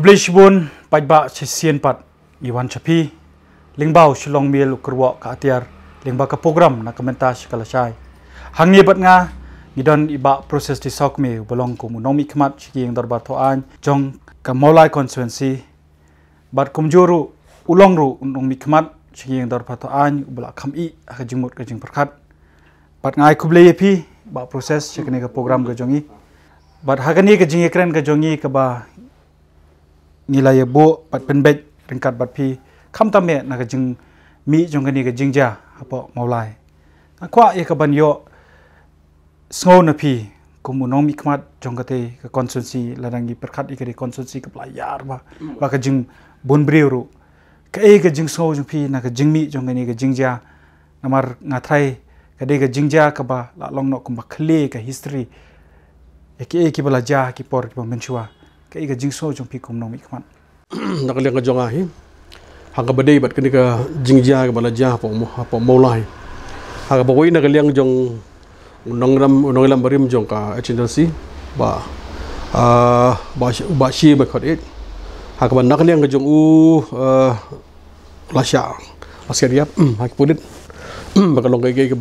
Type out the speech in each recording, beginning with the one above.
Kablish bun pajba sisian pat iwan chapi lingbau shilong mil kerwa ka atiar lingba ka program na komentas ka Lashai hangni bat nga ngidon iba proses di Sawkmie bolong ku munomi khmat chiking darbar thoan jong ka Mawlai constituency bat kumjuru ulongru unong mi khmat chiking darbar thoan ubla khami ka jingmut ka jing perkhat bat ngai kuble yepi ba proses chikne ka program ka jongi bat hagani ka jingïakren ka jongi ka ba nilai bo pat penbet ringkat bat pi kham tame na ka jing mi jong kani ka jingja apo Mawlai kwa ye ka ban yo snow na pi kumunong mi khmat jong kate ka constituency ladangi perkhat ikari constituency ka playar ba ka jing bonbriu ka e ka jing snow jong pi na ka jing mi jong kani ka jingja namar ngathai ka de ka jingja ka ba la long no kumba khle ka history ki bala ja ki por ki menchua kai ga jingso jong pi kum nong mi khman nakaliang ka jong ahi hanga badai bat kini ka jingja ka bala ja po Mawlai hanga bawai nakaliang jong unong lam barim jong ka agency ba shi ba khot it hanga ban nakaliang ka jong Lashai askeriap hak pulit bakalong kai ka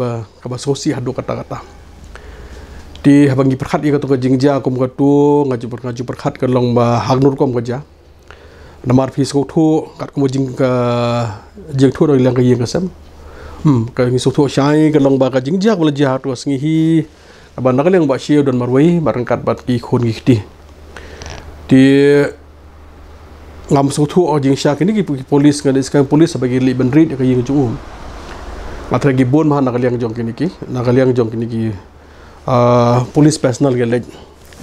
ba sosi hadu kata-kata di habangi perkhat ika tu ka jingja kum ka tu ngaju perkhat ka long ba hagnur kom ka ja namar fi so thu kat kum jing ka jing thu doi lang ka yeng ka sam ka ngi so thu shai ka long ba ka jingja wala ja tu asngi hi ba nak leng ba shi don marwai barangkat bat ki khon ngi ti di ngam so thu o jing sha kini ki polis ka iskan polis sebagai li benrit ka yeng ju matra gi bon ma nak leng jong kini ki nak leng jong kini ki police personal ke lej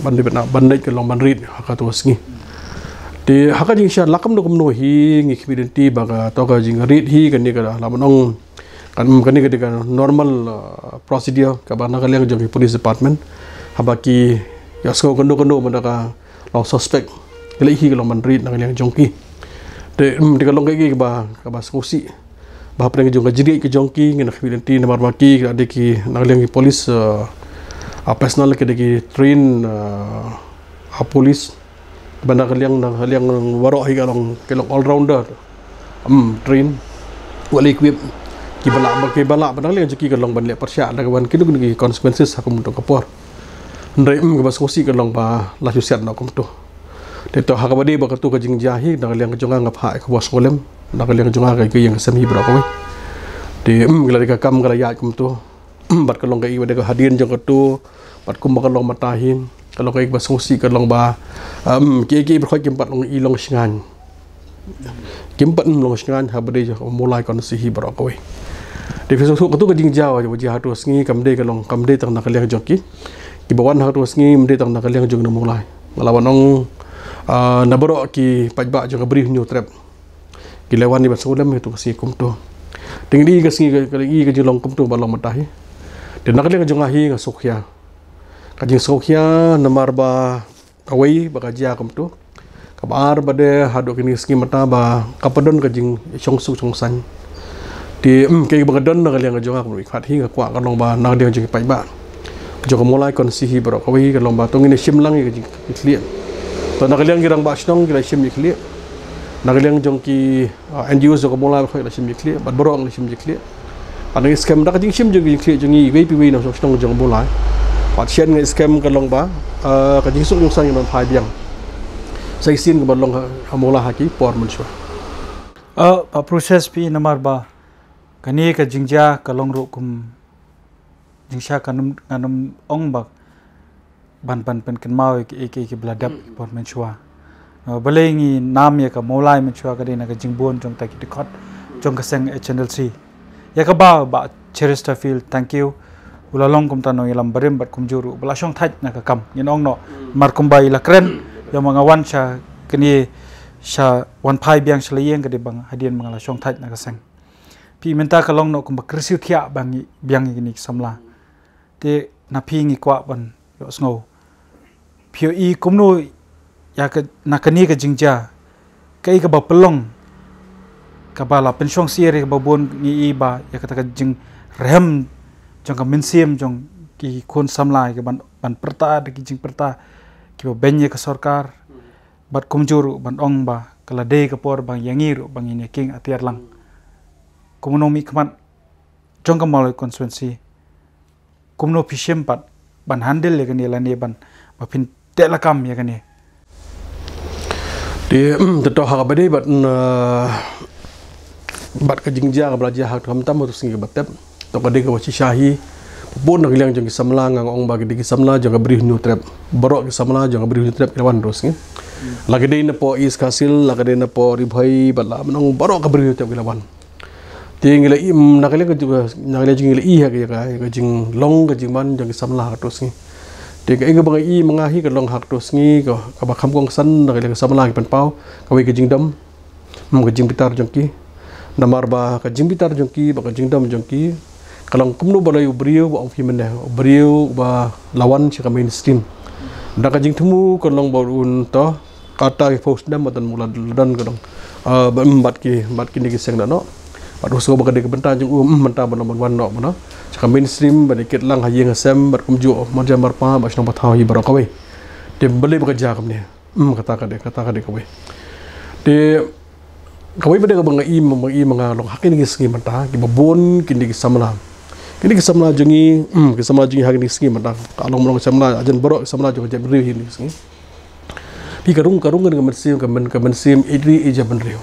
bandit ke long bandit haka tu asngi di haka jing sha lakam do kumno hi ngi khibidenti baga to ka jing rit hi kan ni ka lamanong kan ni ka normal procedure ka bana ka leng jong police department habaki yasko kondo banda ka law suspect le hi ka long bandit na leng jong ki de ka long ki ba skosi ba preng jong ka jiri ke jong ki ngi na khibidenti na marbaki ka de ki na leng police personal ke degi train police banda kaliang waro hi kalong all rounder train wal equip ki bala banda kaliang ki kalong ban le persya da kan kinu ki consequences hakum to kapor ndai ke bas kosi kalong ba la ju set na kum to te to hakabadi ba ka tu ka jingja hi da kaliang jonga ngap ha ka bos kolem da kaliang jonga ka yang sam hi bra ko de gila ka kam kala ya kum to bat kalong kai wada ka hadian jong tu bat kum kalong matahin kalong kai bas ngosi kalong ba ki berkhoi kimpat long ilong singan kimpat long singan habade jo mulai kon si hi bro koi de fiso tu ka jingja wa ji hatu sngi kamde kalong kamde tang na kaliang joki ki bawan hatu sngi mde tang na kaliang jong na mulai lawan ong na bro ki pajba jo ka brief new trap ki lewan ni bas ulam itu si kum tu tingdi ka sngi ka jilong kum tu balong matahi dan nak lihat jong ahi ngasukya kajing sukya namar ba kawai ba kajia kam tu kabar bade hadu kini ski mata ba kapadon kajing chong san di ke bagadon nak lihat jong aku ikhat hi ngakwa kalong ba nak dia jong pai ba jong mulai kon si hi bro kawai kalong ba tong ini sim lang kajing ikliat to nak lihat girang ba snong kila sim ikliat nak lihat jong ki NGO jong mulai khoi la sim ikliat bat borong la sim ikliat ada scam dak jing sim jong kli jong i pi na sok jong bolai pat chen ngai scam ka long ba ka jing sok jong sang yon phai biang sai sin ka long hamola haki por mun chwa proses pi namar ba kani ka jingja ka long ro kum jingsha kanum ong ba ban pen kan mau ki bladap por mun chwa balengi nam ya ka Mawlai mun chwa ka de na ka jingbon jong ta ki khot jong ka sang channel C ya ka ba Chesterfield thank you ulalong kum tanong ilam barim bat kum juru belasong thaj na ka kam yin ong no mar kum bai la kren ya mga wan sha kini sha wan phai biang shleyeng ka de bang hadian mga la song thaj na ka sang pi Mynta ka long no kum ba krisiu thia bang biang ni samla te na phi ngi kwa ban yo sngo pio I kum no ya ka na kani ka jingja kai ka ba pelong kabala pensiong siri babon ni iba ya kata jing rem jong ka mensim jong ki kon samlai ke ban perta de ki jing perta ki benye ka sarkar bat kumjur ban ong ba kala de kapor bang yangir bang ini king atiar lang komonomi kman jong kamal constituency kumno pishim pat ban handle le gani lani ban bapin telakam ya gani di teto ha ba de bat ka jingja ka belajar hak kam tam tu singi batep to ka de ka wachi shahi pun nak liang jong samla ngang ong ba ki samla jong ka bri nu trap borok ki samla jong ka bri nu trap lawan terus ni lagi de na po is kasil lagi de na po ribhai bala menong borok ka bri nu trap lawan tinggal im nak liang ka juga nak liang jing i ha ka jing long ka jing man jong samla terus ni tiga inga bang i mengahi ka long hak terus ni ka ba kham kong san nak liang samla ki pan pau ka wi ka jing dam ka jing pitar jong ki namar ba ka jing pitar jong ki ba ka jing dam jong ki kalau kumno balai beriu ba ofi mende beriu ba lawan si mainstream dak jing temu kalau baun to kata ke post dam dan mula dan kadang bat ki ni seng no bat uso ba ka de benta jing menta ba nomor 1 no no si mainstream ba dikit lang hayi ngasem bat kumju ma jamar pa ba sno bathawi barakawe de beli ba ja kam ne kata ka de kawe de kawai pada ka bang i mga long hakin ni singi menta ki babon kini ki samla kini ki samla jungi hakin ni singi menta kalong long samla ajan borok samla jo jab riu ni singi pi karung kan ka sim idri e jab riu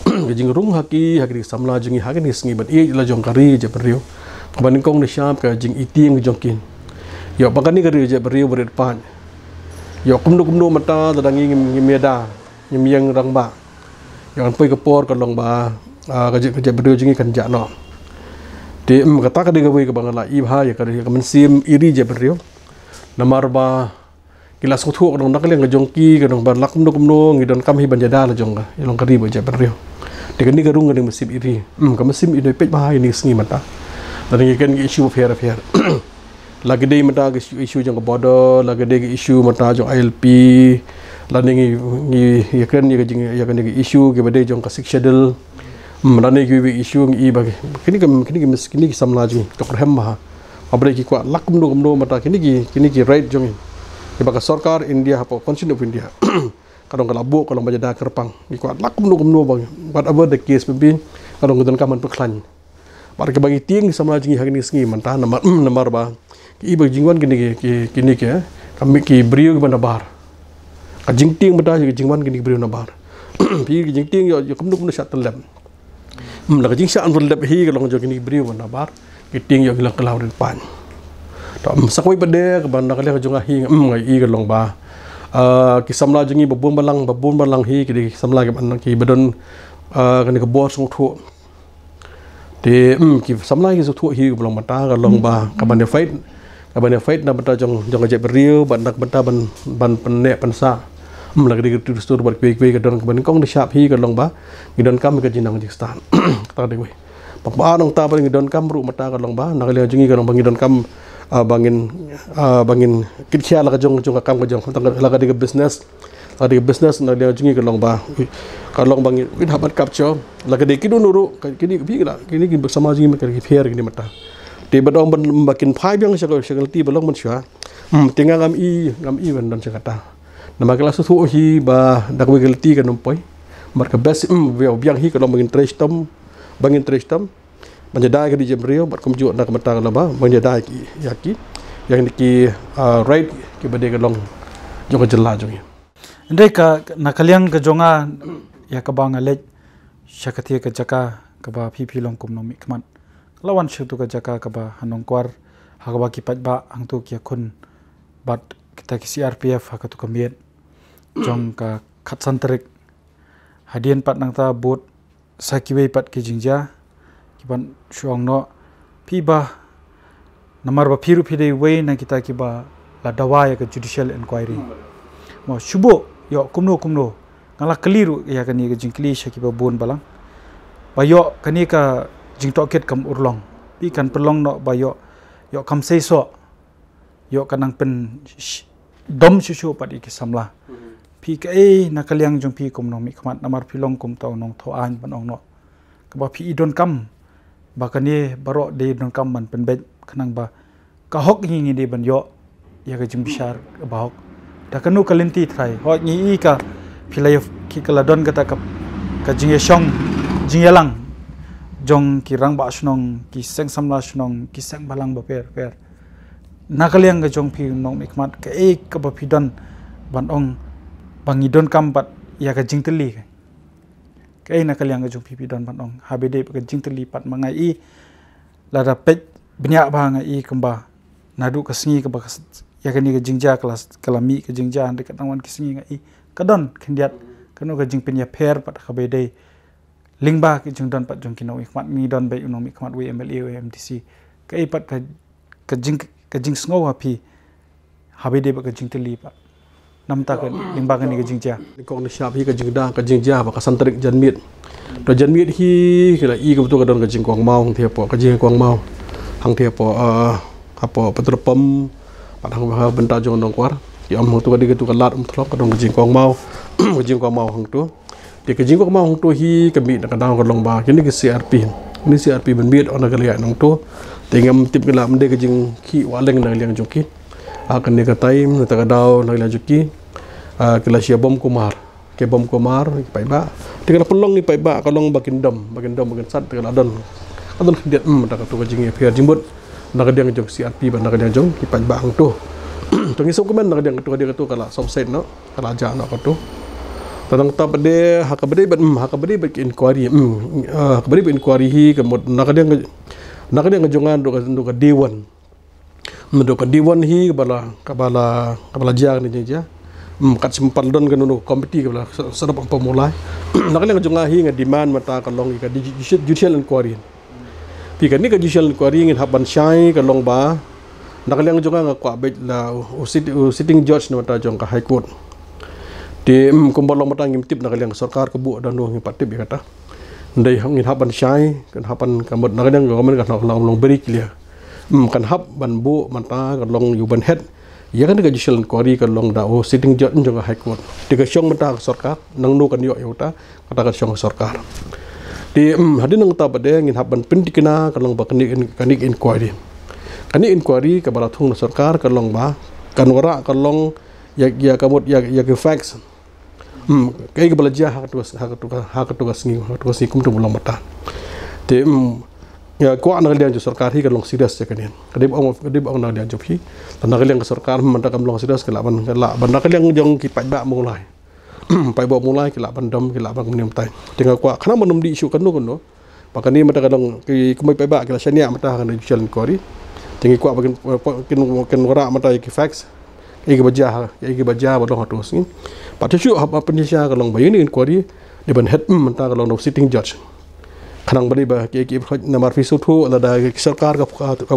ki jing rung haki ni samla jungi hakin ni singi bat i la jong kari jab riu kaban kong ni syam ka jing iting jongkin yo bakani ka riu jab riu berit pan yo kumno mata dadangi ngimiada ngimyang rang ba yang pui kapor kalong ba kerja berdua jengi kan jakno di kata ka de gawe ka bangala i bha ya ka mensim iri je berdua namar ba kilas kuthu kadang nak leng jongki kadang ba lak kumno ngidon kam hi banjada la jong ka ilong kari ba je berdua de kan ni garung kadang mensim iri ka mensim iri pej ba ini sengi mata dan ni kan isu fair lagi de mata isu jong border lagi de isu mata jong ILP lani ngi kan ni kan isu ke bade jong ka sikshadel lani gi isu ngi bagi kini samla ji to khem ha abre ki kwa lakum do mata kini ki right jong ki baka sarkar india hapo constitution of india kadang kala bu kalau bajada kerpang ki kwa lakum do bang whatever the case bin kadang gudan kaman peklan bar ke bagi ting samla ji hagni sngi manta namar ba ki bagi jingwan kini ke kami ki brio bana bar ka jingting bata ji jingwan gini brio na bar pi jingting yo kumnu sat lem la ka jing sa an lem hi ka long jo gini brio na bar kiting yo gilang kalaw den pan to sakoi bade ka ban na ka jonga hi ngai i ka long ba ki samla jingi babun balang hi ki samla ka ban ki badon kan ka bor sung thu de ki samla ki su thu hi long mata ka long ba ka ban fight na bata jong je brio ban nak bata ban pen ne pan sa lagi di tur bar kwe ka don ban kong de shap hi ka long ba ngidon kam ka jinang jistan ta de we pak ba nong ta ba ngidon kam ru mata ka long ba nak le jingi ka long ngidon kam bangin kit khia la ka jong kam ka jong la ka de business nak le jingi ka long ba ka long bangin wit habat capture la ka de kidun ru kini ki bersama jingi ka ki fair kini mata de badong ban bakin phai byang shagal ti balong man shwa tinga ngam i ban don chakata nama kelas tu hi ba dak wegelti kan umpoi marka best biang hi kalau bangin trestom menjadi ke di jemrio bar kumju nak mata la ba menjadi ki yaki yang ki right ki bade ka long jong jela jong ndai ka nakaliang ka jonga ya ka bang alej shakati ka jaka ka ba phi long kumnomi kman lawan shutu ka jaka ka ba hanong kwar hagaba ki patba angtu ki khun bat kita ki CRPF hakatu kamiet jong ka khatsantarik hadian pat nang ta bot sakiwei pat ki jingja ki ban shuang no pi ba namar ba phiru phidei wei na kita ki ba la dawa ya ka judicial inquiry mo shubo yo kumno ngala keliru ya kan ni ka jingkli shaki ba bon balang ba yo kan ni ka jingtoket kam urlong pi kan perlong no ba yo kam sei so yo kanang pen dom shushu pat ki samla pi ka nakaliang jong pi kom nong mi khamat namar philong kom taw nong tho an ban ong no ka ba pi don kam ba kani baro de don kam man pen bet khanang ba ka hok ngi de ban yo ya ka jim bishar ba hok da kanu kalenti thrai ho ngi ka pilai ki kaladon kata ka jingeshong jingyalang jong kirang ba snong ki seng samla snong ki seng balang ba per nakaliang ga jong pi nong mikmat ka ka ba pidon ban ong bangidon kampat ya ka jingteli ka nakaliang ga jong pi pidon ban ong habede ka jingteli pat mangai lada pet banyak ba ngai kemba nadu ka sengi ka ba ya ka ni ka jingja kelas kalami ka jingja dekat angwan ki sengi ngai kadon kendiat kanu ka jingpen ya per pat habede lingba ki jung don pat jong kinau ikmat ni don bai unom ikmat we MLA MTC ka pat ka jing sngo api habede ba ka jing teli pa namta ka lingba ka ni ka jingja kong ni syap hi ka jingda ka jingja ba ka santrik janmit to janmit hi kila ka betul ka don ka jing kwang mau hang thia po ka jing kwang mau hang thia po apa petrpom pat hang ba benta jong dong kwar ki am tu ka di tu ka lat thlok ka don ka jing kwang mau ka jing kwang mau hang tu dia kerja kok mau tu hi kami nak kadang kalau lomba kini ke CRP ni CRP benbit orang kerja nang tu tengam tip kela mende kerja ki waleng nang liang joki akan dia katai nak kadau nang liang joki kela sia bom kumar ke bom kumar pai ba dia kena pelong ni pai ba kalau bakin dom bakin sat kela adon dia tak tu kerja ni biar jimbut nak dia jok CRP ban nak dia jong ki pai ba hang tu tu ngisok kemen nak dia tu kala subset no kala aja no tu tadang tap de hakabade bat inquiry hakabade inquiry hi kemod nakadeng ngajongan do ka dewan hi kabala jang ni ja kat simpan don kan no komiti kabala sarap ang pamulai nakadeng ngajongan hi nga demand mata kalong ka judicial inquiry pi kan ni ka judicial inquiry ngin haban syai kalong ba nakadeng ngajongan nga kwa bet la sitting judge na mata jong ka high court di kumbalong matang ngimtip na kaliang sarkar kebu dan no ngipatip ya kata ndai ngin haban syai kan haban kamot na kaliang government kan long beri clear kan hab ban bu mata kan long yuban head ya kan judicial inquiry kan long da sitting judge juga high court diga syong mata sarkar nang no kan yo yuta kata kan syong sarkar di hadin nang ta bade ngin haban pentikna kan long ba kanik inquiry ka barathung sarkar kan long ba kan wara kan long ya kamot ya ke facts kai ke belajar hak tu ngi kum tu belum mata te ya ko an ngalian jo sarkar hi kan long serious je kan kadib ong na lian jo hi tan ngalian ke sarkar manta kam long serious ke la ban ngalian jong ki pai ba mulai pai ba mulai ke la ban dom ke la ban nim tai tengah ko khana manum di isu kan no pakani mata kadang ki kumai pai ba ke la sania mata kan judicial inquiry tengi ko kin ora mata ki facts igi baja bodoh hatus ni patishu apa penisha kalong bayini inquiry di ban head menta kalong no sitting judge kanang bari ba ki namar fisu thu ala da sarkar ka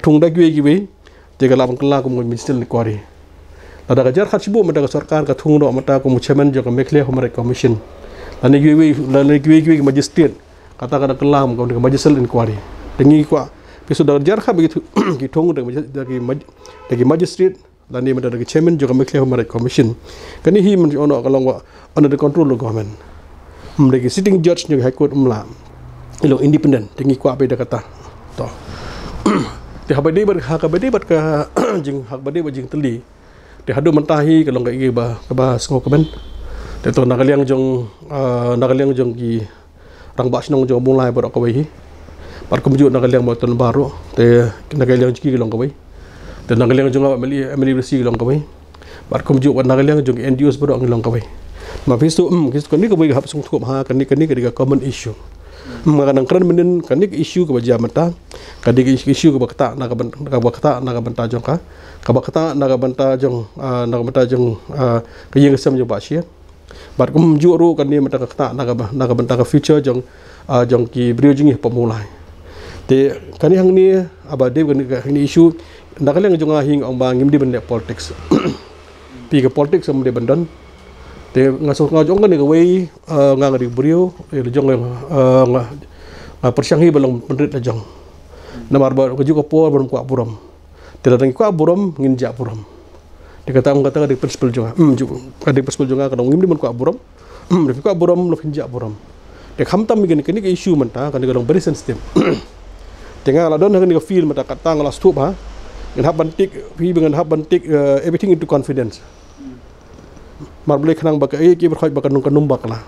thung da gi be te kala bang kala ko minister inquiry ada gajar khatsibu menta sarkar ka thung do mata ko chairman jo ka mekle humare commission lani gi magistrate kata kada kelam ko magistrate inquiry tengi ko fisu da gajar kha begitu ki thung da magistrate dan dia menjadi chairman juga mekle humare commission kani hi men ono kalong under the control of government menjadi sitting judge juga high court umla ilo independent tinggi ku apa dia kata to di habade ber ka jing habade jing teli di hadu mentahi kalong kai ba sengo kemen de to nakaliang jong ki rang ba snong jong mulai ber ka wi par kumju nakaliang moton baru te nakaliang ki kalong ka wi dan nakaliang jong MLA bersih long kawai bar kom juk nakaliang jong NGOs bodo long kawai ma fistu kan ni kawai hap sung thup ha kan ni ka common issue kadang kran menen kan ni issue ka baja mata kan ni issue ka bakta na ka banta jong ka bakta na ka banta jong ka yeng sam jong ba sia bar kom juk ru kan ni mata ka ta na ka banta ka future jong ki brio jing pemulai te kan ni hang ni aba de kan ni issue nakaliang jong hing ong bangim di benda politics pi ke politics sam de bandan te ngasok ngajong kan ke wei ngang di brio jong persanghi belum pendrit jong namar ba ko juko por belum kwa buram te datang kwa buram ngin ja buram dikata di principal jong di principal jong kan ngim di men kwa buram di kwa buram lo ja buram te khamtam mi ke issue menta kan dong very sensitive tengah la don kan feel mata kata ngalas tu ha dengan hab bantik everything into confidence mar boleh kenang baka ki berkhoi baka nung kanum bakla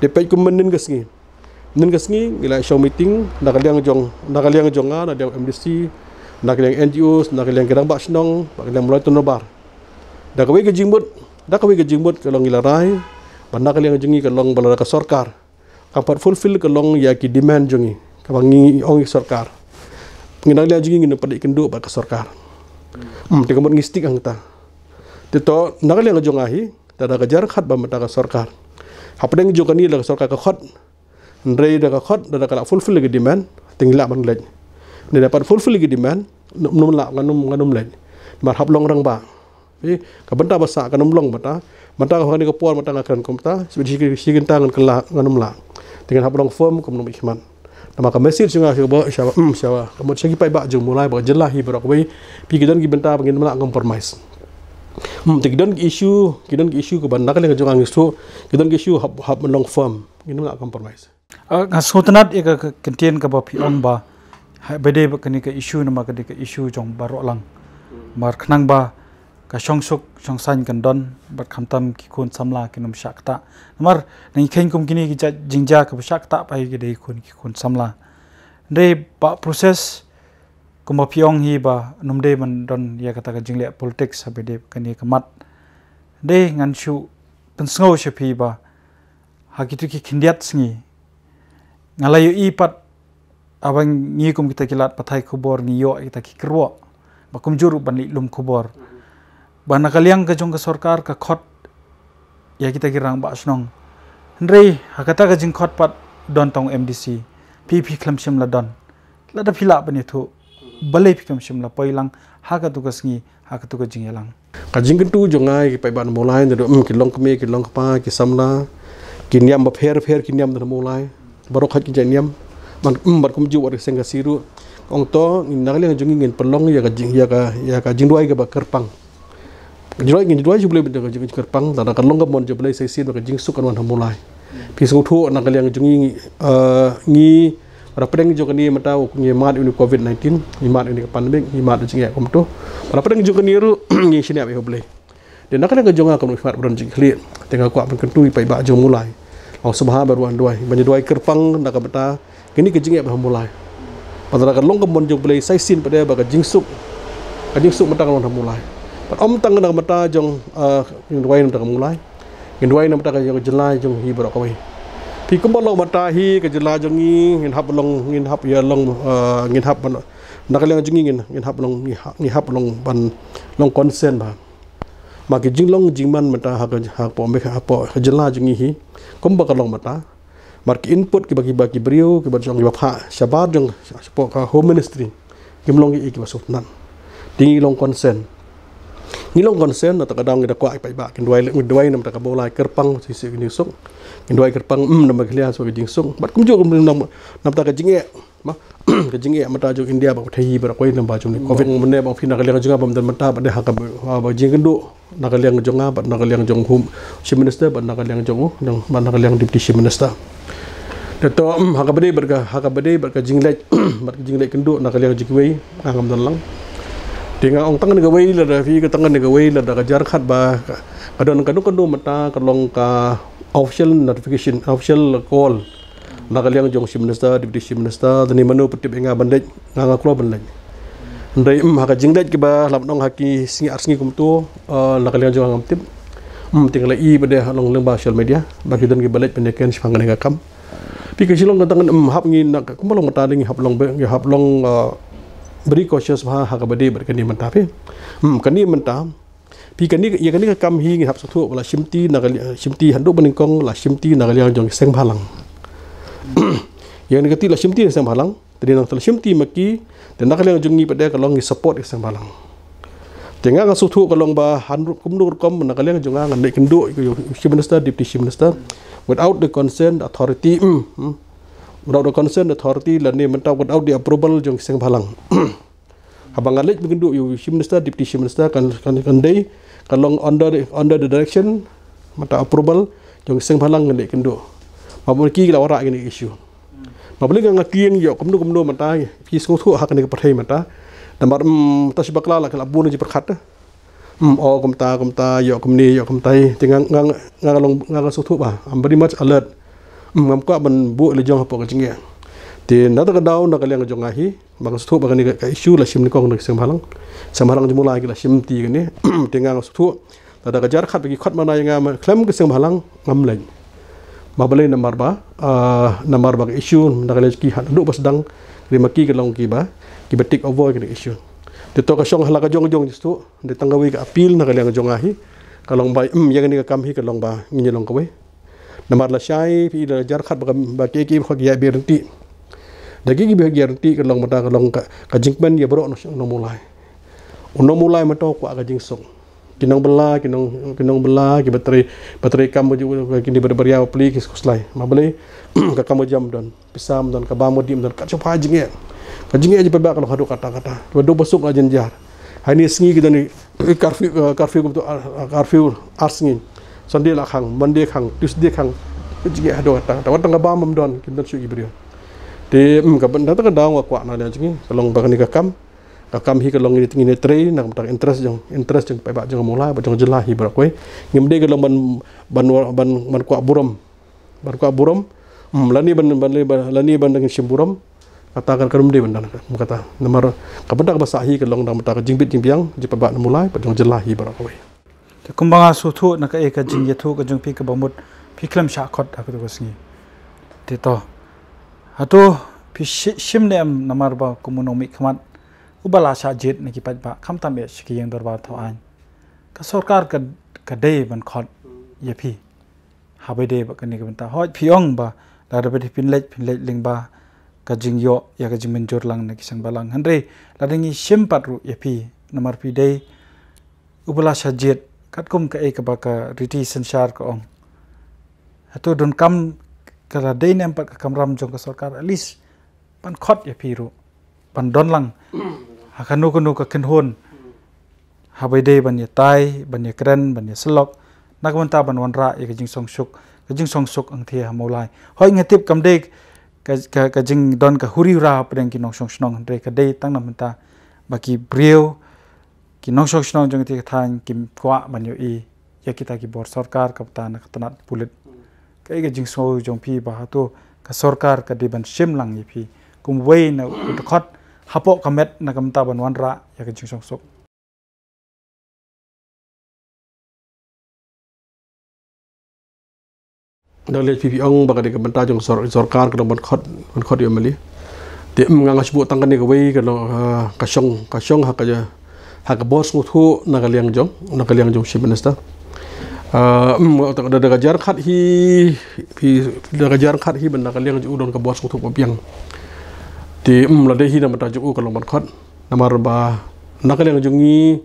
de pej kum menin gasngi gila show meeting nakaliang jong na dia MDC nakaliang NGOs nakaliang gedang bak snong nakaliang mulai tunobar da kawe ke jingbut kalong gila rai banda nakaliang jongi kalong balara ka sarkar kapat fulfill kalong ya ki demand jongi kabangi ongi sarkar nginaliang jongi ngin padik kendu bak ka sarkar tikamot ngistik ang ta tito nakaliang jongahi tada kajar khat ba mata ka sarkar hapdeng jokani la sarkar ka khot ndrei da ka khot da ka fulfill ke demand tingla ban lej ni dapat fulfill ke demand num la nganum lej mar hablong rang ba ka benta basa ka numlong mata ka ni ka puan mata ngakran komta sigin tangan kala nganum la dengan hablong form kum num ikhman nama ka message nga ba syawa kamot sigi pai ba jung mulai ba jelahi ba ko pi gidan gi benta bangin mala compromise kidan issue ke banda kali ngajong isu kidan issue hab long form gin mala compromise ngasotanat eka kentien ka ba piong ba bede ba kani ka issue nama ka issue jong baro lang mar khnang ba ka songsuk songsan kan don bat khamtam ki khun samla kinum shakta mar nang khen kum kini ki jingja ka shakta pai ki dei khun ki khun samla de ba process kuma piong hi ba numde man don ya kata ka jingle politics habede kani ka mat de ngan shu pensngo shepi ba hakitu ki khindiat sngi ngalayu i pat abang ngi kum kita kilat pathai khubor ngi yo kita ki kro ba kum juru ban lum khubor bana kaliang ka jong ka sarkar ka khot ya kita kirang ba snong ndrei hakata ka jing khot pat don tong MDC pp klamshim la don la da phila bani thu balai klamshim la poilang haka tu ka sngi haka tu ka jingelang ka jing tu jongai ki pai ban Mawlai da ki long kme ki long pa ki samla ki niam ba pher ki niam da Mawlai baru khat ki janiam man bat kum ju war senga siru ong to nakaliang jongi ngin pelong ya ka jing duai ka ba kerpang Jidoi ju boleh benda jing kerpang dan akan longgap mon je boleh sesin bagi jing suk kan wan Mawlai pisau thu nak kaliang jungi ngi para pedeng jo kani mata ngi mat ini COVID-19 ngi mat ini pandemik ngi mat jing ya kom tu para pedeng jo kani ru ngi sini apa boleh dan nak kaliang jonga kan mat bron jing clear tengah ku apan kentu pai ba jo Mawlai au subha baruan duai banyak duai kerpang nak bata kini ke jing ya Mawlai pada akan longgap mon jo boleh sesin pada bagi jing suk mata kan wan Mawlai om tang na mata jong duai nam ta Mawlai duai nam ta ka jelai jong hi bro kawai pi kum long mata hi ka jelai jong ngin hap ya long ngin hap nak liang jong ngin hap long ban long consent ba ma ki jing long jing man mata ha po me ha po jelai jong hi kum ba ka long mata mar ki input ki bagi brio ki ba jong ba pha sabar jong po ka home ministry kim long ki ba sutnan tingi long consent ngilong konsen atau kadang kita kuat pai ba kin duai nam ta ka Mawlai kerpang sisi ni suk kin duai kerpang nam khlia sebagai jingsung bat kum jo nam ta ka jinge ma ka jinge mata jo India ba thai ba koi nam ba jum ni covid mene ba phina ka liang jonga bam dan mata ba de ha ka ba jing kendu na ka liang jonga ba na ka liang jong hum chief minister ba na ka liang jong nang ba na ka liang deputy chief minister to ha ka bade berka jinglek bat jinglek kendu na ka liang jikwei ngam dan lang Tengah orang tangan negawai lah dah, fi ke tangan negawai lah dah kejar khat ba, kadang kandu mata kalong ka official notification, official call, nak kaliang jong chief minister, deputy chief minister, dan ni manu petip enga bandai, nganga keluar bandai. Ndai haka jingdai ke ba, lap nong haki singi kum tu, nak kaliang jong ngam tip, tinggal i pada long lemba social media, bagi dan ke balik pendekan sipangan enga kam. Fi ke silong tangan hap ngi nak kumalong mata dengi hap long beri cautious bah hak bade berkani mentah pe kani mentah pi kani ya kani kam hi hap sathu wala simti handu beningkong la simti nagali jong seng balang yang negati la simti seng balang tadi nang simti maki dan nagali jong ni pada kalong support seng balang tengah ngasuthu kalong ba handu kumdur kom nagali jong ngan kendu chief minister deputy chief minister without the consent authority without the consent authority la ni mentau without the approval jong seng balang abang alit mengendu chief minister deputy chief minister kan dei kalong under the direction mata approval jong seng balang ngan kendu mabul ki la wara gini issue mabul ngan kieng yo kumdu mata ki sko thu hak ni pathai mata namar tasbakla la kala bunu ji perkhat kumta yo kumni yo kumtai tinggal ngang sutu ba I'm very much alert ngam kwa ban bu le jong hapo ka jinge ti na ta daw na ka leng jong ahi ba sutu ba ni ka issue la sim ni kong semhalang jumula ki la sim ti ni tinggal sutu ta ka jar khat bi khat mana nga klem ke semhalang ngam leng ma bale namar ba issue na ka le ki hat du bas dang rima ki ka long ki ba ki betik avoid ki issue Tito ka syong halaka jong jistu de tanggawi ka appeal na kalang jong ahi kalong ba yang ni ka kamhi kalong ba ngi long kawe namar Lashai pi da jar khat ba ke ki khot ya berenti dagi ki be guarantee kalong mata kalong ka jingpen ya bro no mulai mulai mato ko ka jing sok kinong bela ki baterai kam ju kini berberia pli ki kuslai mabale ka kam jam don pisam don ka ba modim don ka chopa jinge Kajingi aja perbak kalau hadu kata-kata. Dua besok aja jar. Hari ni sengi kita ni karfiu arsngi. Sunday lah kang, Monday kang, Tuesday kang. Kajingi hadu kata. Tawat tengah bam don kita syuk ibrio. Di kapan datang ke dalam kuat nada jengi. Kalau bahkan ni kakam hi kalau ni tinggi ni tray nak tak interest jeng pebak jeng mulai, jeng jelah hi berakoi. Ngimde kalau ban kuat buram. Lani ban dengan simburam. Katakan kerum dia benda kata nomor kapan bahasa hi ke long dang mata jingbit jingbiang jipabak mulai padang jelahi barakoi kumbanga suthu na ka eka jingyathu ka jungpi ka bamut phiklam shakhot aku to singi tito hato shimne am namar ba kumunomi khamat ubala sha jet na ki pa khamtam e shiki yang darbar thawan ka sarkar ka dei ban khot yapi habai dei ba kani ka banta hoj phiong ba la da be pinlej lingba kajing yo ya kajing menjor lang na kisang balang handre ladengi simpat ru yapi nomor pi dei ubala sajet katkum ka e ka baka riti sensar ka ong hatu don kam kala dei nempat ka kamram jong ka sarkar at least pan khot yapi ru pan don lang hakanu kunu ka kenhon habai dei ban ya tai ban ya kren ban ya selok nakmanta ban wanra ya kajing songsuk ang thia Mawlai hoi ngatip kam dei ka jing don ka huri ra preng ki nong snong re ka dei tang namta baki brio ki nong snong jong ti thang kim kwa banyo i ya kita ki bor sarkar ka tan ka tanat pulit ka ga jing so jong pi ba to ka sarkar ka de ban sim lang i pi kum wei na ut khot hapo kamet na kamta ban wan ra ya ka jing sok Dah lihat pipi ong baka de benta jong sarkar ka ban khot yo mali de ngang asbu tang kan ni wei ka ka syong ha ka bos nguthu na ka liang jong shi minister da jar khat hi ban na ka liang ju don ka bos nguthu biang de la de hi na mata ju ka long ban khot namar ba na ka liang jong ni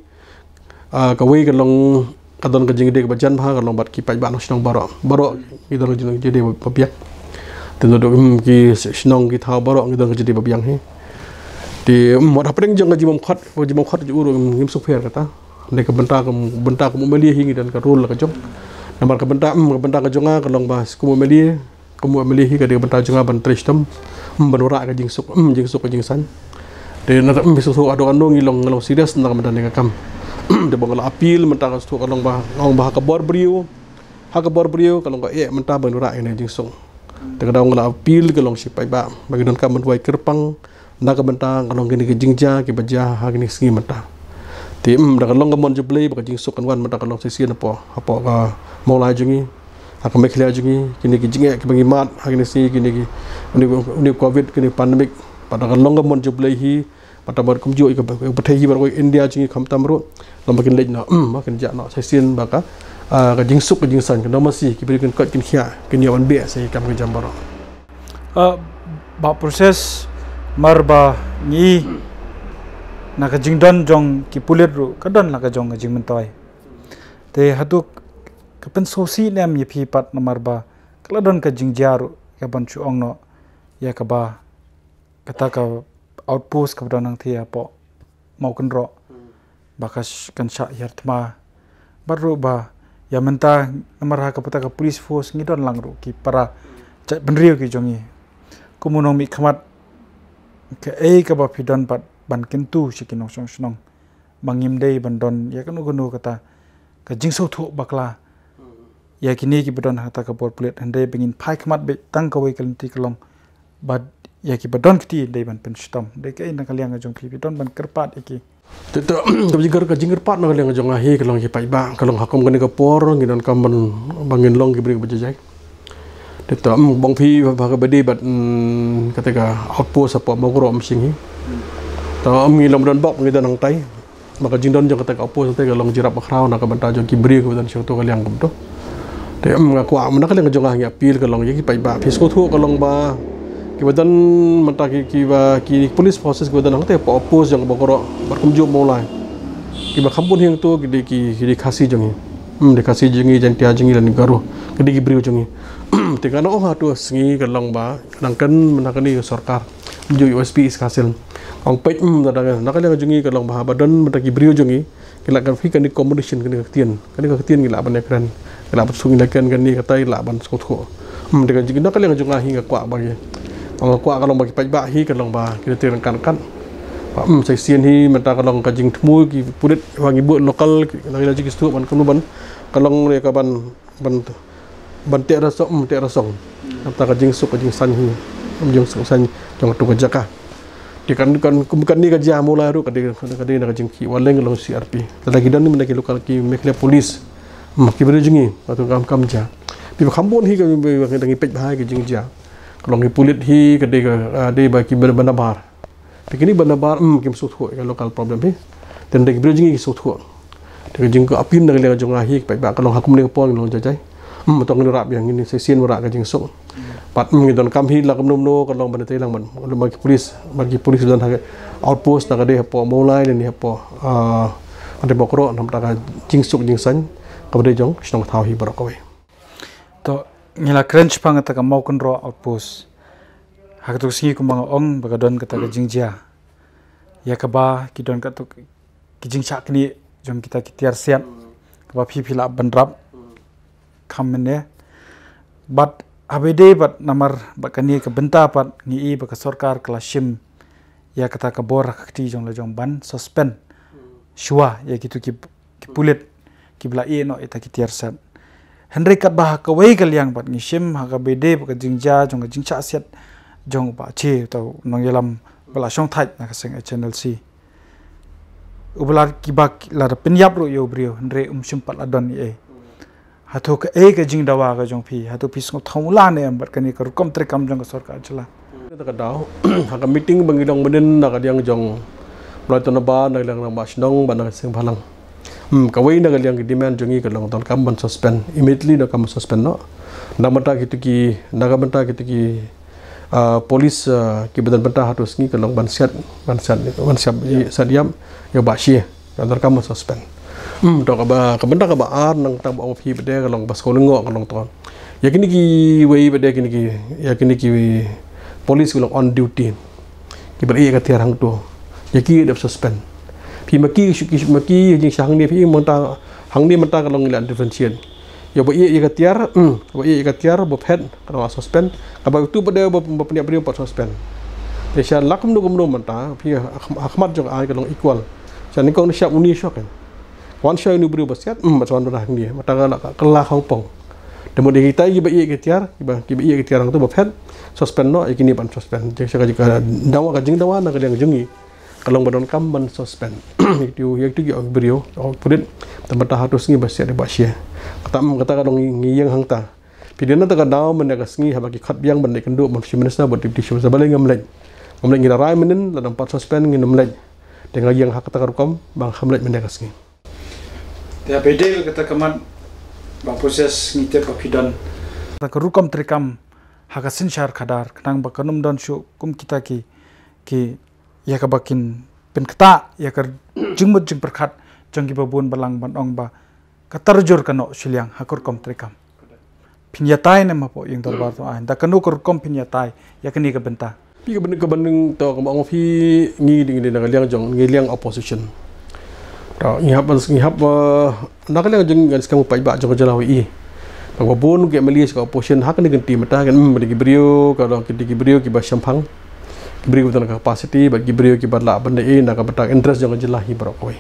ka wei ka long kadon ka jingde ka jan bha ka long bat ki pai ba no snong baro idon jing jede babiak tendo do ki snong ki tha baro idon jede babiang he di mod apreng jong jimom khat ju uru ngim super kata ne ka benta ka meli hi dan ka rul ka jong namar ka benta ka jonga ka long ba ku meli hi ka de benta jonga ban tristam banura ka jing suk ka jing san de na bisu ado ando ngilong serius na ka ne ka kam de bangala appeal mentang stu kalong bah ka bor brio kalong ka mentang banura ene jing song de ka ngala appeal kalong si pai ba bagi don kam wai kerpang na ka mentang kalong gini ke jingja ke baja ha gini singi mentang ti da kalong ka mon juble ba jing sok kan wan mentang kalong sisi na po ka Mawlai jungi ha ka mekhlia jungi kini ke jinge ke bagi mat ha gini si kini ki uni covid kini pandemic pada kalong ka mon juble hi pada bar kumju ke pathe hi bar India jingi khamtam ro lamakin lej na makin ja na sesien baka ka jing suk ka jing san ka nomasi ki berikan kot kin khia kin yawan be sai kam ka jambaro ba proses marba ni na ka jing don jong ki pulit ru ka don la ka jong ka jing mentoi te hatu ka pen sosi nem ye phi pat na marba kala don ka jing jaru ka ban chu ong no ya ka ba kata ka outpost ka don ang thia po mau kan ro bakas kan sya yartma baru ba ya menta namar ha ka pata ka police force ngidon langru ki para benrio ki jongi kumunong mi khamat ka ba phidon pat ban kintu sikinong song bangim dei bandon ya kanu kata ka jingso thu bakla ya kini ki badon hata ka bor plate hande bengin phai khmat be tang ka wei kalti kalong bad ya ki badon kti dei ban pen stom dei ka ina kaliang jong pi badon ban kerpat iki Tito ka jinggar pat na kaliang jong ahi kalong ki pai ba kalong hakom kani ka por ngidan kam bangin long ki bri bajai Tito bong pi ba ka bedi bat ketika outpost apa mogro msing hi ta mi long don bok ngidan ang tai maka jingdon jong ketika outpost te kalong jirap bakrau na ka banta jong ki bri ko dan syong to kaliang kam to te ngaku amna kaliang jong ahi apil kalong ki pai ba fisko thu kalong ba Kemudian mentah ki police forces kemudian hangte po oppose yang bakoro berkumju Mawlai. Kiba kampun yang tu ki kasih jongi. De kasih jongi jan tia jongi dan garu. Ki brio jongi. Tekana oh tu sengi kalong ba nangkan menakani sarkar. Ju USP is kasil. Ong pet nakali jongi kalong ba badan mentah ki brio jongi. Kilakan fi kan accommodation kan ketian. Kan ketian gila ban ekran. Gila sungi lakan kan ni katai laban skotho. Dekan jongi nakali jongi hingga kwa bagi. Orang kuat kalau bagi pajak hi kalau bah kita terangkan kan, seksian hi mentah kalau kajing temu ki pudet wangi buat lokal lagi lagi kistu ban kenuban kalau mereka ban tek rasong mentah kajing suk kajing san hi kajing suk san jangan tu kajaka dia kan bukan ni kerja Mawlai tu kadang kajing ki waleng kalau CRP lagi dan ni mendaki lokal ki MLA polis ki berjungi atau kam ja di kampung hi kami bagi pajak kajing ja kalau ngi pulit hi kedai ada bagi benar-benar. Begini benar-benar kim suthu ke lokal problem hi. Dan dek bridging ki suthu. Dek jing ko apin dek le jong ahi pai ba kalau hakum ni pon long jajai. Tong ni rap yang ini sesien wara ka jing sok. Pat ngi don kam hi la kam no kalau bantai lang ban. Bagi polis dan outpost nak ada po Mawlai dan ni po ada bokro nam ta jing sok jing san ka bade jong snong thau hi barokoi. To jingïakren pang kata ka mau ro outpost hak tu singi ku mga ong bagadon kata ka jingjia ya ka ba ki don ka tu ki jingïakni jom kita ki tiar siap ka ba phi la bandrap khamne but abede but namar bakani ka benta pat ngi ba ka sarkar klashim ya kata ka bor khti jong la jong ban suspend shua ya kitu ki pulit ki bla no eta ki tiar siap Henry kat bah kawai kaliang pat ngishim ha ka bede pa jingja jong jingcha siat jong pa che tau nong yalam bala shong thai na ka seng channel C ubalar ki bak la penyap ro yo brio Henry shim pat adon e hatho ka ka jing dawa ka jong phi hatho pis ngop thawla ne am bat kani ka rukom trekam jong ka sarkar chala ta ka daw ha ka meeting bangidong benen na ka diang jong mulai ton ba na lang na mas nong ba na seng balang kawai na kaliang demand jongi kalau ton kam ban suspend immediately na kam suspend no namata kitu ki nagamata kitu ki polis ki badan benta harus ngi kalau ban siap sadiam ya bashi ton kam suspend to ka ba kabenta ka ba ar nang tab of hi bede kalau bas ko lengo kalau ton ya kini ki wei bede kini ki polis kalau on duty ki beri ka tiar hang tu ya ki dap suspend Pi maki jing sang ni pi mentah hang ni mentah kalau ngilan differentiate. Ya bo iya katiar, bo pet kalau suspend. Aba itu pada bapnia beri pot suspend. Desya lakum do gumno mentah pi akhmat jong ai kalau equal. Jadi kau ni siap uni syok kan. Wan syai ni beri basiat, macam mana hang dia. Mata kelah Hong Kong. Demo di kita iba iya katiar hang tu bo pet suspend no ikini ban suspend. Jadi jika dawa kajing dawa nak yang jengi. Kalau badan kam ban suspend itu ki brio pudit tempat harus ngi basia de basia kata kalau ngi yang hangta pidana ta daw menaga ngi habaki khat biang ban de kendo man simensa bot di shim sabale ngamlej ngi rai menen la tempat suspend ngi namlej dengan yang hak kata kam bang hamlej menaga ngi dia bede kata kaman bang proses ngi te pakidan ta rukam trikam hakasin syar khadar kanang bakanum don syu kum kita ki ya ka bakin pen kata ya ka jingmut jing perkhat jong ki babun balang ban ong ba katarjur kano siliang hakur kom trekam pinyatai ne mapo yang darbar to an da kanu kur kom pinyatai ya kani ka benta pi ka banding to ka ong phi ngi ding na liang jong ngi liang opposition to ngihap nak liang jong gan skam pai ba jong jalawi babun ke MLA ka opposition hak ni ganti mata kan bagi brio kalau ki brio ki ba sampang beri kita capacity bagi beri kita bala benda ini nak betak interest jangan jelahi berokoi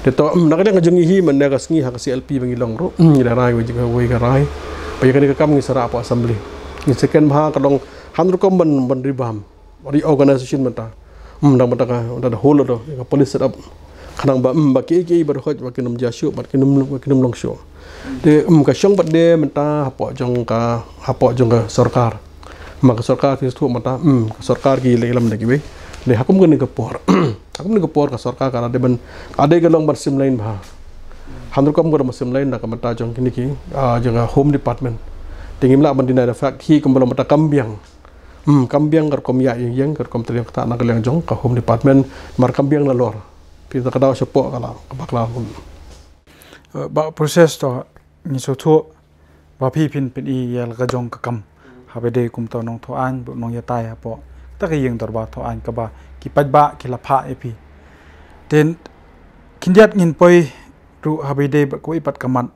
Deto nak dia ngajungi hi man ka sngi ha ka CLP bangi long ro ila rai we jika we ka rai pa ka ni ka kam ngi sara apa assembly ni second ha ka long han ko ban ribam reorganization mata nang mata ka da whole do ka police set up khanang ba ki bar khoj ba kinum jashu ba kinum long show de ka syong ba de mata hapo jong ka sarkar maka sarkar ti thu mata ka sarkar ki lelam de ki we le hakum gani ka por hakum ni ka por ka sarkar ka de ban ade ka long ban sim lain ba handur kam gor sim lain na ka mata jong kini ki jong home department tingim la ban dinai da fact hi kum mata kambiang kambiang kar kom ya yang kar kom teriak ta na ka leng jong ka home department mar kambiang la lor pi ta ka daw sepo kala ka bakla ba proses to ni so thu ba phi pin pin I yal ka jong ka kam ha be de kum to nong tho an bu nong ya tai ha po ta ka yeng dor ba tho an ka ba ki pat ba ki la pha e pi ten kindiat ngin poi ru ha be de ba ko ipat kamat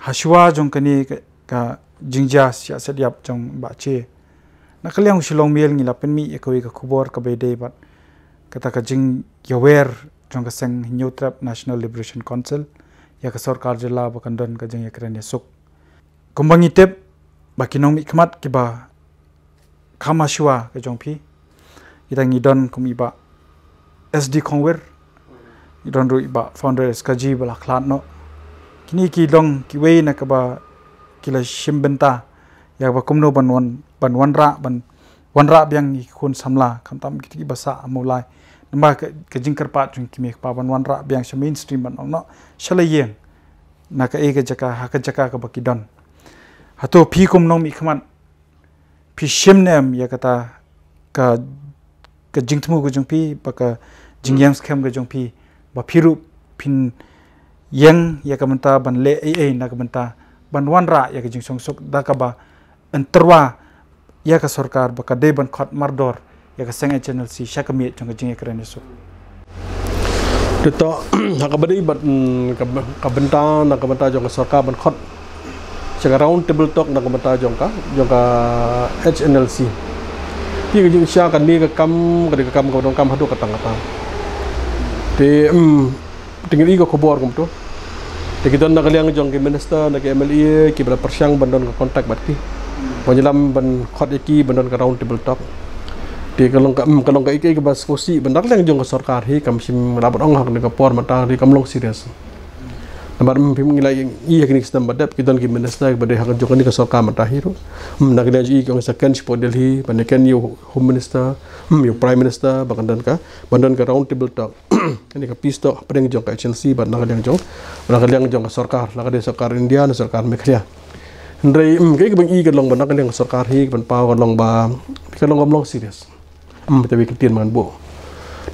haswa jong kani ka jingja sia sediap jong ba che na kaliang silong miel ngila pen mi e ko ka khubor ka be de ba kata ka jing yawer jong ka seng Nyutrap National Liberation Council ya ka sarkar jila ba kandon ka jingïakren ya suk kumbangi tep ba kinong mi khmat ki ba khama shwa ka jong phi ita ngidon kum iba SD khongwer idon ru iba founder skaji bala khlat no kini ki dong ki we na ka ba kila shimbenta ya ba kumno ban wanra biang ni khun samla khamtam ki basa Mawlai namba ka jingkar pat jung ki me pa ban wanra biang sha mainstream ban no shalayeng na ka e ka jaka ha ka jaka ka bakidon hato phi kum nom mi khman phi shimnem ya kata ka jingthmu go jung phi ba ka jingyam scam go jung phi ba phiru phin yang ya ka manta ban le ai na ka manta ban wanra ya ka jing song sok da ka ba antarwa ya ka sarkar ba ka de ban khat mardor ya ka seng channel si Sawkmie jong ka jingïakren so deto ha ka badi bat ka benta na ka benta jong ka sarkar ban khat jaga round table talk na ka benta jong ka HNLC pi ka jing sha kan ni ka kam ka dong kam hadu ka tang ta te tinggal i ka khobor kum to te ki don na ka liang jong ki minister na ki MLA ki bra persyang bandon ka kontak bat ki panjelam ban khat ki bandon ka round table talk di kalong ka ikai ka bas kosi bandak lang jong ka sarkar hi kam sim rabat ong hak ne ka por mata di kam long serious nambar pim ngilai I hak ni sistem badap ki don ki minister ka bade hak jong ni ka sarkar mata hi ro nak le ji ka second spot Delhi baneken you home minister you prime minister bandon ka round table talk ni ka peace talk padeng jong ka HNC bandak lang jong ka sarkar la ka de sarkar India na sarkar Meghalaya ndrei kai ka bang I ka long bandak lang ka sarkar hi ban pa ka long ba ka long serious tapi ketien man bo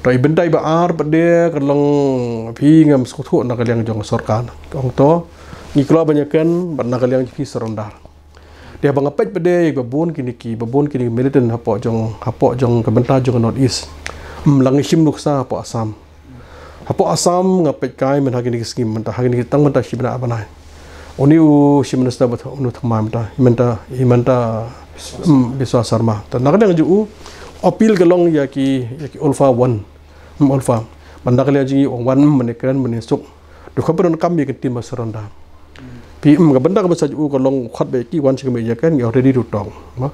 toi bendai ba ar bade kalong phi ngam skuthu na kaliang jong sarkar ong to ni klo banyakan ban na kaliang phi sarondar dia bang apet bade babon kini militant hapo jong ka benta jong north east langishim nuksa hapo asam ngapet kai men hagini skim menta hagini tang menta shibna abanai oni u shimnasta bat unu thamam ta himanta biswa sarma ta nakadang ju appeal galong ya ki ulfa one ulfa banda kali aji one menekran menesuk du khabaron kam bi ketim masaronda pi ga banda ka basaj u galong khat be ki one chime ya kan ready to talk ma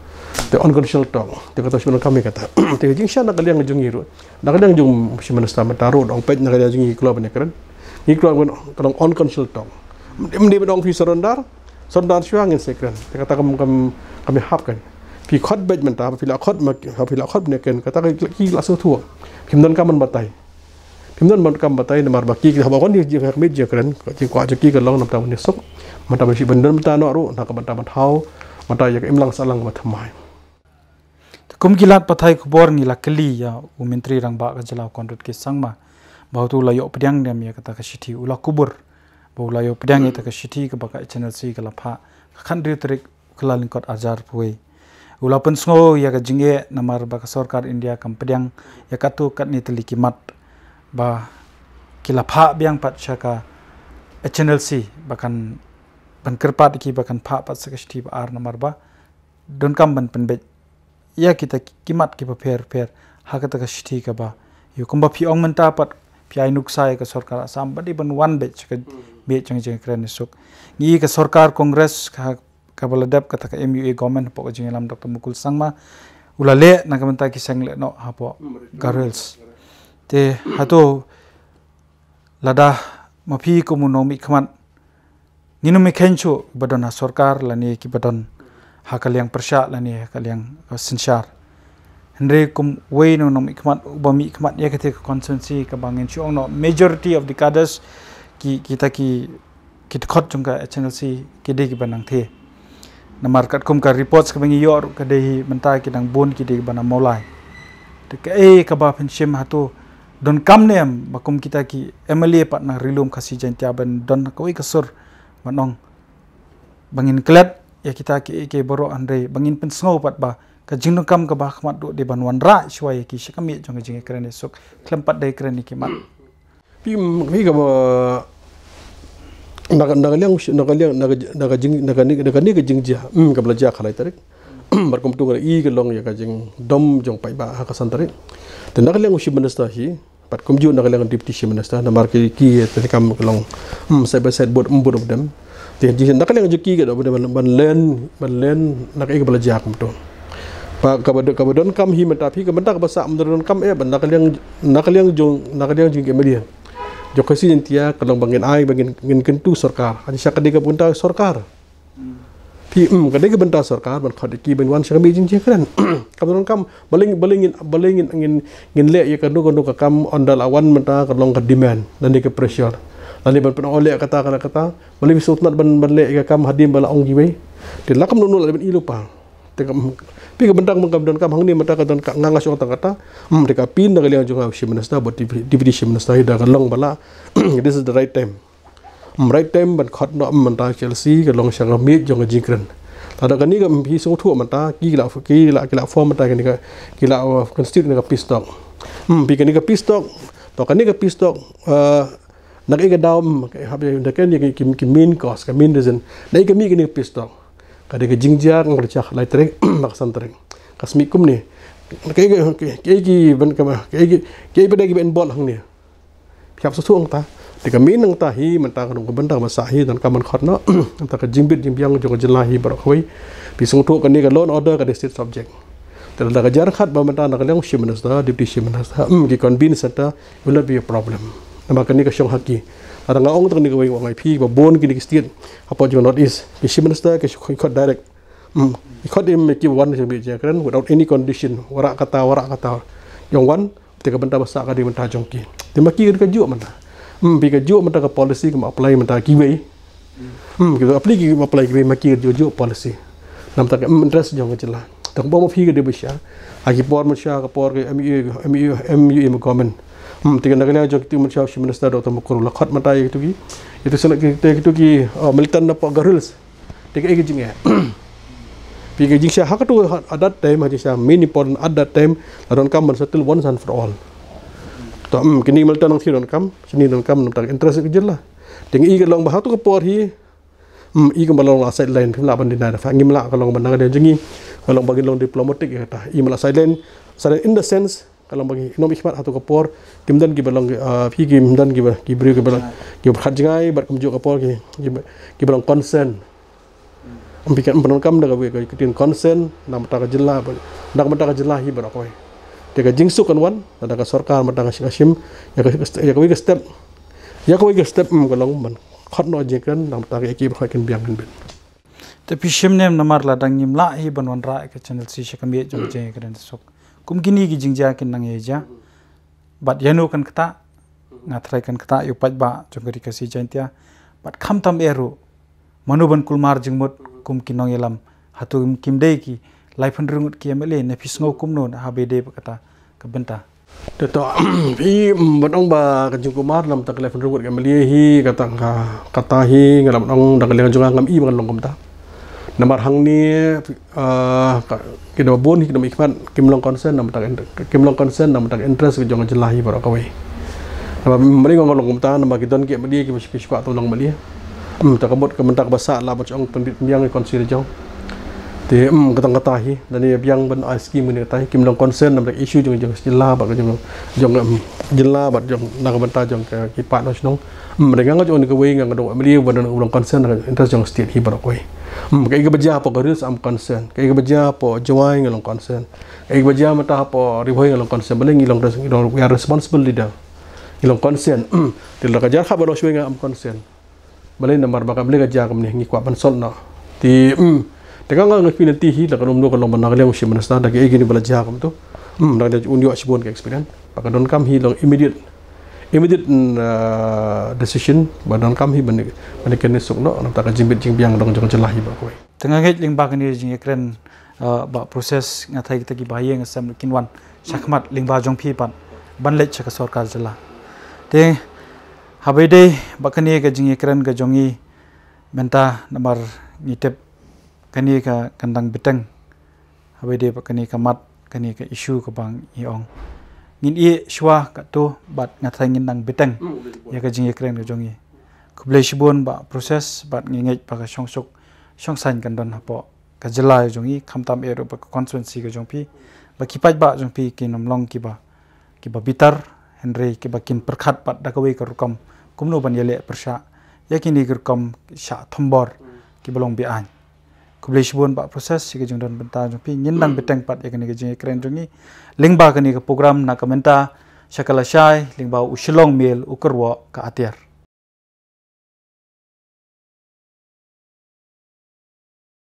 the unconditional talk te kata shimon kam kata te jing sha na kali ang jungi ro na kali ang jung shimon sta mataro dong pet na kali jungi klo menekran ni klo galong unconditional talk dem dong fi sarondar shwa ngin sekran te kata kami hap kan pi khot bet menta pi la khot ne ken kata ki la so thu phim don kam man batai namar baki ki habon ni jing hakmit je kren ki kwa je ki ka long nam ta ni sok mata ba si bandon mata no ro na ka mata mat hau mata ya imlang salang ma thamai kum gilat pathai khubor ni lakli ya u menteri rang ba ka jala konrut ke sangma bautu la yo pdyang nem ya kata ka sithi ula kubur bo la yo pdyang eta ka sithi ka ba ka channel si ka la pha khan ri trik khalal kot ajar puai ulapan sngo ya ka jingge namar ba ka sarkar India kam pdyang ya katu kat ni teliki mat ba kila pha biang pat chaka channel si bakan ban kerpat ki bakan pha pat sakasti ba ar namar ba don kam ban penbet ya kita kimat ki pa pher ha ka ta ka shthi ka ba yu kumba phi ong menta pat piai nuksai ke sarkar Assam badi ban one batch ke be jingïakren suk ngi ke sarkar Congress ka baladap kata ke MUA government pok jingilam Dr. Mukul Sangma ulale na kamenta ki sengle no hapo garels te hato lada mapi komunomi khaman ninu mi khenchu badona sarkar lani ki badon hakaliang persya lani hakaliang sensyar Henry kum way no nom ikmat ubami ikmat ya ketika konsensi ke bangin chuang no majority of the cadres kita khot jungka HNLC kide ki banang the na market kum ka reports ke bangi yor ke dehi mentai ki dang bon ki de bana Mawlai de ke ka ba pensim hatu don kam nem bakum kita ki MLA pat na rilum kasi jantia ban don ka wi kasur banong bangin klet ya kita ki boro andre bangin pensngau pat ba ka jingno kam ka ba khmat do de banwan ra shwai ki shakami jong jingïakren sok klempat dai kren ni kimat pi ka ba naga jingjia ka belajar khalai tarik barkom tu i ka long ya ka jing dom jong pai ba ha ka santarik te naga liang ushi minister hi pat kom ju naga liang deputy chief minister na mar ki te kam ka long side by side board of them te ji naga liang ju ki ka do ban len naga ka belajar kom tu Pak kabadon kam hi mata phi kabanta ka basa amdon kam ban nakaliang jing kemudian jokasi jentia kalau bangin ai bangin kentu sarkar ani syakadi ka punta sarkar phi kadai ka banta sarkar ban khadiki ban wan syakami jingïakren kabadon kam balingin ngin le ya kanu ka kam ondal awan mata kalong ka demand dan ka pressure lani ban oleh kata bali sultan ban le ka kam hadim bala ong giwe de lakam nunu ban ilupa pi ka bentang mengkabdan kam hangni mata ka dan ngangas ong kata deka pin da liang junga chief minister but deputy chief minister da long bala this is the right time ban khot no manta Chelsea ka long sang mi jong jingïakren tada kani ka hi so thu mata ki la form mata kani ka constitute ka pistok pi kani ka pistok to kani ka pistok nak ka daw habe da kani ki main cause ka main reason dai ka mi kani ka pistok kada ke jingjak ngercak lai trek maksan trek kasmikum ni ki ban kama ki pada ki ben bol hang ni piap suang ta de ka min nang ta hi man ta ka benda ma sa hi dan kaman khot no ta ka jingbit jimbiang jo jelahi bar khoi pi sung thu kan ni ka loan order ka state subject ta da ka jar khat ba man ta na ka leng chief minister deputy chief minister ki convince ta will not be a problem nama kan ni ka syong haki ada ngaong tang ni gawai wangai phi ba bon ki state apa jo not is ki chief minister ki khot direct khot im ki wan jingïakren without any condition wara kata yong wan te ka benta basa ka di benta jongki te ma ki ka ju man pi ka ju man ta ka policy ka apply man ta ki wei ki apply ki ma ki ju policy nam ta ka interest jong jela tak bo ma phi ka de bisha aki por ma sha ka por ke MUA government tiga negara jok ti macam chief minister Dr. Mukul lakhat mata itu sana itu ki militan na pak garils tiga jingnya tiga jingsha hak tu adat time haji sah main important adat time adon kam settle once and for all to kini militan nang thiron kam sini don kam nak interest kejelah tiga long bah tu ke por hi ka balong la sideline phim la ban dinai fa ngimla ka long ban na de jingi kalong bagi long diplomatic kata mala sideline in the sense kalau bagi nom ikhmat atau kapor kimdan ki balong phi kimdan ki bri ki balong ki khat jingai bar kumju kapor ki balong concern ambikan penongkam daga we ki tin concern nam ta ka jilla dak mata ka jilla hi bar koy te ka jingsu kan wan daga sarkar mata ka shim ya ka we step kalong ban khat no jingkan nam ta ki bar kan biang ben te pi shim nem namar la dang nim la hi banwan ra ka channel si shakami jong jingïakren sok kum kini ki jingïakren nang eja bat yanu kan kata ngatrai kan kata yu pat ba jongri kasi jantia bat kham tam eru manuban kulmar jingmut kum kinong yelam hatu kim dei ki laifan rungut ki MLA ne fisngau kum non ha bede kata ka benta to pi batong ba kan kumar lam tak laifan rungut ki MLA hi kata hi ngalam ong dak lengan junga ngam i ban long kom ta namar hang ni kita bon kita ikhmat kimlong concern nam tak interest ke jong jelahi bar kawai apa mari ngong ta nama kita ki mali ki biswa tolong mali tak kabut ke mentak basa la bacong pendit miang consider jong Ti kata hi dan ni yang ban ISK mun ta kim long concern nam issue jong jilla ba jong jilla ba jong nak banta jong ki pat no snong mereka jong ke wei ngang dong MLA ban long concern interest jong state hi ba koi kai ke baja po garus am concern kai ke baja po jawai ngang concern kai ke baja mata po riboi ngang concern bale ngilong we are responsible leader ngilong concern til ka jar khabar shwe ngang am concern bale namar ba ka bale ka ja kam ni ngi kwa ban sol no ti Tengah nggak penalti hi, dah kalau kalau mana kalian mesti menasta, dah kayak gini belajar kamu tu, dah ada unjuk asibun ke experience, pakai don kam hi long immediate decision, badan kam hi benda kena sok no, nak tak jimbit jingbiang dong jangan celah hi bakoi. Tengah ngait ling bak ni jingïakren bak proses ngatai kita ki bahaya ngasam kinwan syakmat ling ba jong pi pan banlet chaka sarkar jela. Te habai dei bakani ke jingïakren ke jongi Mynta namar ngitep kani ka kandang beteng habai de kani ka mat kani ka issue ka bang iong ngin i shwa ka to bat ngathai ngin nang beteng ya ka jingïakren ka jongi kublai shibon ba proses bat ngingej pa ka songsok songsan kan don hapo ka jela jongi khamtam ero ba constituency ka jongpi ba kipai ba jongpi kinom long ki ba bitar henry ki ba kin perkhat pat da ka wei ka rukam kumno ban yele persha yakini rukam sha thombor ki balong bi an kublai shibon ba proses si jong don benta jong pi nyindang beteng pat yakani ke jingïakren jongi lingba kani ke program na kamenta Lashai lingba ushilong mil ukerwo ka atiar